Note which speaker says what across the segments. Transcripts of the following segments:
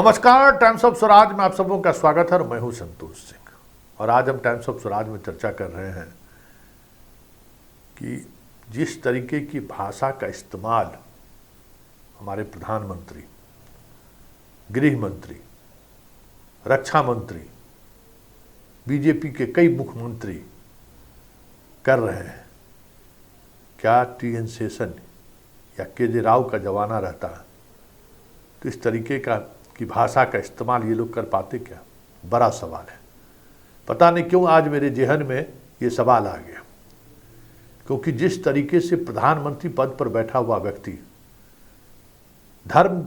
Speaker 1: नमस्कार, times of Swaraj में आप सबों का स्वागत है और मैं हूं संतोष सिंह। और आज हम टाइम्स ऑफ स्वराज में चर्चा कर रहे हैं कि जिस तरीके की भाषा का इस्तेमाल हमारे प्रधानमंत्री, गृह मंत्री, रक्षा मंत्री, बीजेपी के कई मुख्यमंत्री कर रहे हैं, क्या टी.एन. शेषन या के.जे. राव का जमाना रहता तो इस तरीके की भाषा का इस्तेमाल ये लोग कर पाते क्या? बड़ा सवाल है। पता नहीं क्यों आज मेरे जेहन में ये सवाल आ गया, क्योंकि जिस तरीके से प्रधानमंत्री पद पर बैठा हुआ व्यक्ति धर्म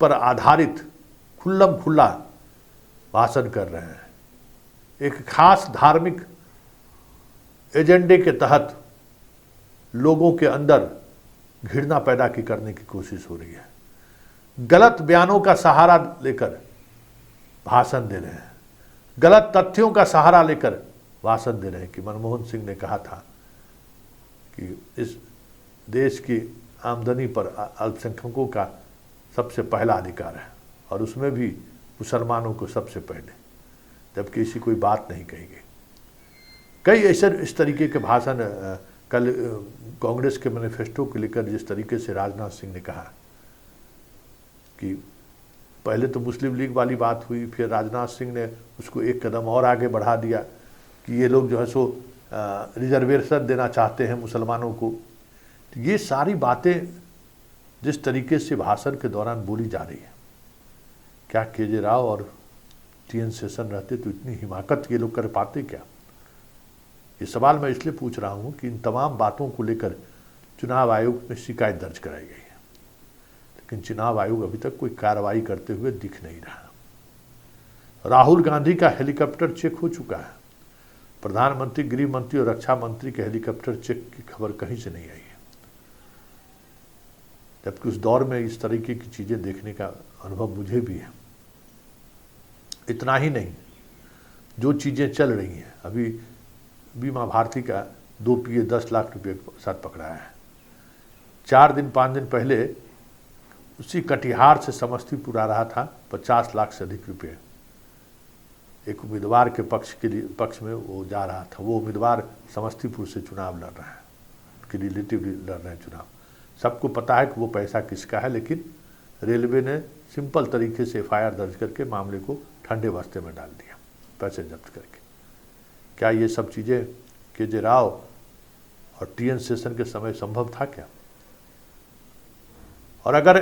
Speaker 1: पर आधारित खुल्लम खुल्ला भाषण कर रहे हैं, एक खास धार्मिक एजेंडे के तहत लोगों के अंदर घृणा पैदा करने की कोशिश हो रही है, गलत बयानों का सहारा लेकर भाषण दे रहे हैं, गलत तथ्यों का सहारा लेकर भाषण दे रहे हैं कि मनमोहन सिंह ने कहा था कि इस देश की आमदनी पर अल्पसंख्यकों का सबसे पहला अधिकार है और उसमें भी मुसलमानों को सबसे पहले, जबकि ऐसी कोई बात नहीं कही गई। कई ऐसे इस तरीके के भाषण कल कांग्रेस के मैनिफेस्टो को लेकर जिस तरीके से राजनाथ सिंह ने कहा कि पहले तो मुस्लिम लीग वाली बात हुई, फिर राजनाथ सिंह ने उसको एक कदम और आगे बढ़ा दिया कि ये लोग जो है सो रिजर्वेशन देना चाहते हैं मुसलमानों को। तो ये सारी बातें जिस तरीके से भाषण के दौरान बोली जा रही है, क्या के.जे. राव और टी.एन. शेषन रहते तो इतनी हिमाकत ये लोग कर पाते क्या? ये सवाल मैं इसलिए पूछ रहा हूँ कि इन तमाम बातों को लेकर चुनाव आयोग में शिकायत दर्ज कराई गई है, लेकिन चुनाव आयोग अभी तक कोई कार्रवाई करते हुए दिख नहीं रहा। राहुल गांधी का हेलीकॉप्टर चेक हो चुका है, प्रधानमंत्री, गृह मंत्री और रक्षा मंत्री के हेलीकॉप्टर चेक की खबर कहीं से नहीं आई है, जबकि उस दौर में इस तरीके की चीजें देखने का अनुभव मुझे भी है। इतना ही नहीं, जो चीजें चल रही हैं, अभी बीमा भारती का 2 पीए 10 लाख रुपए के साथ पकड़ाया है। 5 दिन पहले उसी कटिहार से समस्तीपुर आ रहा था 50 लाख से अधिक रुपए, एक उम्मीदवार के पक्ष में वो जा रहा था। वो उम्मीदवार समस्तीपुर से चुनाव लड़ रहा है, कि रिलेटिवली लड़ रहे हैं चुनाव। सबको पता है कि वो पैसा किसका है, लेकिन रेलवे ने सिंपल तरीके से एफआईआर दर्ज करके मामले को ठंडे बस्ते में डाल दिया, पैसे जब्त करके। क्या ये सब चीज़ें के.जे. राव और टी.एन. शेषन के समय संभव था क्या? और अगर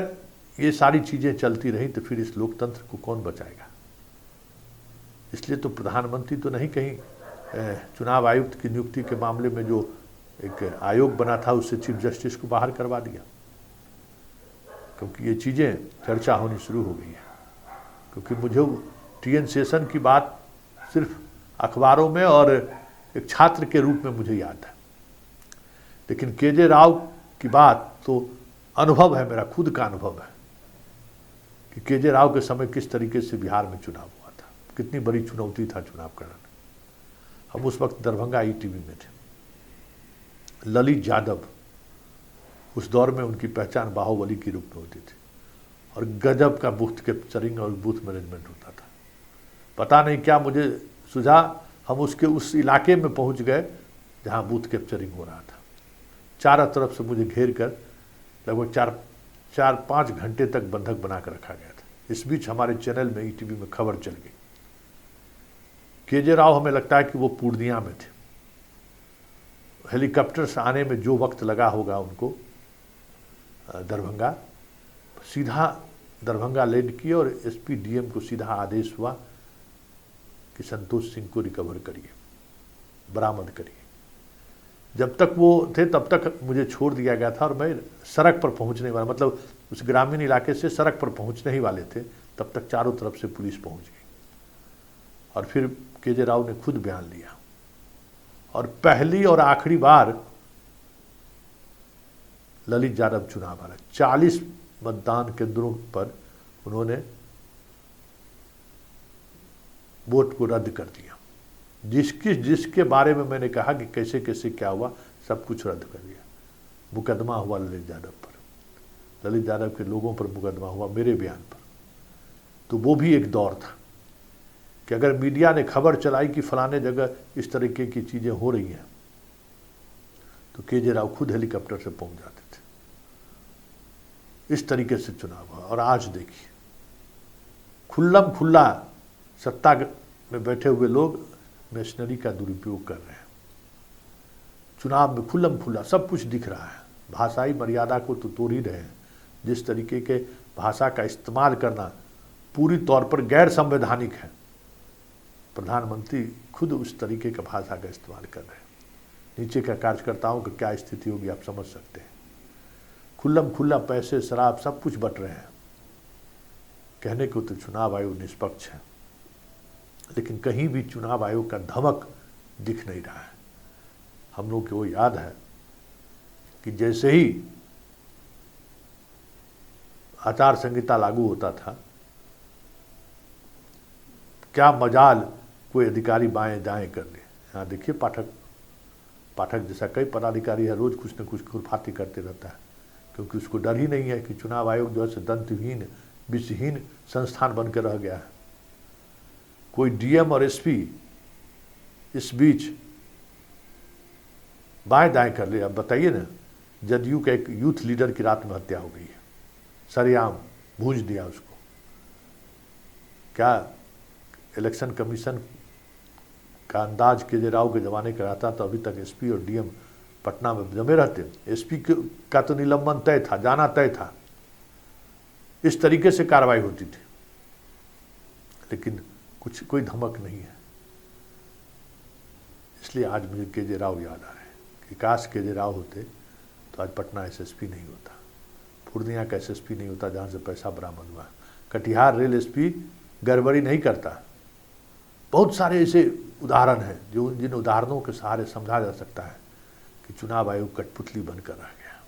Speaker 1: ये सारी चीज़ें चलती रही तो फिर इस लोकतंत्र को कौन बचाएगा? इसलिए तो प्रधानमंत्री तो नहीं कहीं चुनाव आयुक्त की नियुक्ति के मामले में जो एक आयोग बना था उससे चीफ जस्टिस को बाहर करवा दिया, क्योंकि ये चीज़ें चर्चा होनी शुरू हो गई है। क्योंकि मुझे टी.एन. शेषन की बात सिर्फ अखबारों में और एक छात्र के रूप में मुझे याद है, लेकिन के.जे. राव की बात तो अनुभव है, मेरा खुद का अनुभव है कि के.जे. राव के समय किस तरीके से बिहार में चुनाव हुआ था, कितनी बड़ी चुनौती था चुनाव कराना। हम उस वक्त दरभंगा ईटीवी में थे। ललित यादव, उस दौर में उनकी पहचान बाहुबली के रूप में होती थी और गजब का बूथ कैप्चरिंग और बूथ मैनेजमेंट होता था। पता नहीं क्या मुझे सुझा, हम उस इलाके में पहुंच गए जहां बूथ कैप्चरिंग हो रहा था। चारों तरफ से मुझे घेर कर लगभग 4-5 घंटे तक बंधक बना कर रखा गया था। इस बीच हमारे चैनल में ईटीवी में खबर चल गई। के.जे. राव हमें लगता है कि वो पूर्णिया में थे। हेलीकॉप्टर से आने में जो वक्त लगा होगा उनको दरभंगा, सीधा दरभंगा लैंड किए और एसपी डीएम को सीधा आदेश हुआ कि संतोष सिंह को रिकवर करिए, बरामद करिए। जब तक वो थे तब तक मुझे छोड़ दिया गया था और मैं सड़क पर पहुंचने वाला, मतलब उस ग्रामीण इलाके से सड़क पर पहुंचने ही वाले थे, तब तक चारों तरफ से पुलिस पहुंच गई। और फिर के.जे. राव ने खुद बयान लिया और पहली और आखिरी बार ललित यादव चुनाव हारा। 40 मतदान केंद्रों पर उन्होंने वोट को रद्द कर दिया। जिसके बारे में मैंने कहा कि कैसे कैसे क्या हुआ, सब कुछ रद्द कर दिया। मुकदमा हुआ ललित यादव पर, ललित यादव के लोगों पर मुकदमा हुआ मेरे बयान पर। तो वो भी एक दौर था कि अगर मीडिया ने खबर चलाई कि फलाने जगह इस तरीके की चीज़ें हो रही हैं तो केजे राव खुद हेलीकॉप्टर से पहुंच जाते थे। इस तरीके से चुनाव हुआ। और आज देखिए खुल्लम खुल्ला सत्ता में बैठे हुए लोग मशीनरी का दुरुपयोग कर रहे हैं। चुनाव में खुल्लम खुल्ला सब कुछ दिख रहा है। भाषाई मर्यादा को तो तोड़ ही रहे हैं। जिस तरीके के भाषा का इस्तेमाल करना पूरी तौर पर गैर संवैधानिक है, प्रधानमंत्री खुद उस तरीके का भाषा का इस्तेमाल कर रहे हैं। नीचे का कार्यकर्ताओं की क्या स्थिति होगी आप समझ सकते हैं। खुल्लम खुल्ला पैसे शराब सब कुछ बट रहे हैं। कहने को तो चुनाव आयोग निष्पक्ष है, लेकिन कहीं भी चुनाव आयोग का धमक दिख नहीं रहा है। हम लोग को याद है कि जैसे ही आचार संहिता लागू होता था, क्या मजाल कोई अधिकारी बाएं दाएं कर ले। यहाँ देखिए पाठक जैसा कई पदाधिकारी है, रोज कुछ न कुछ खुरफाती करते रहता है, क्योंकि उसको डर ही नहीं है कि चुनाव आयोग जो है दंतहीन विषहीन संस्थान बनकर रह गया है। कोई डीएम और एसपी इस बीच बाएं दाएं कर ले। अब बताइए ना, जदयू का एक यूथ लीडर की रात में हत्या हो गई है, सरेआम भूंज दिया उसको। क्या इलेक्शन कमीशन का अंदाज केजे राव के जमाने का रहता तो अभी तक एसपी और डीएम पटना में जमे रहते। एसपी का तो निलंबन तय था, जाना तय था। इस तरीके से कार्रवाई होती थी, लेकिन कोई धमक नहीं है। इसलिए आज मुझे केजे राव याद आ रहे हैं कि काश केजे राव होते तो आज पटना एसएसपी नहीं होता, पूर्णिया का एसएसपी नहीं होता जहाँ से पैसा बरामद हुआ, कटिहार रेल एसपी गड़बड़ी नहीं करता। बहुत सारे ऐसे उदाहरण हैं जिन उदाहरणों के सहारे समझा जा सकता है कि चुनाव आयोग कठपुतली बनकर रह गया।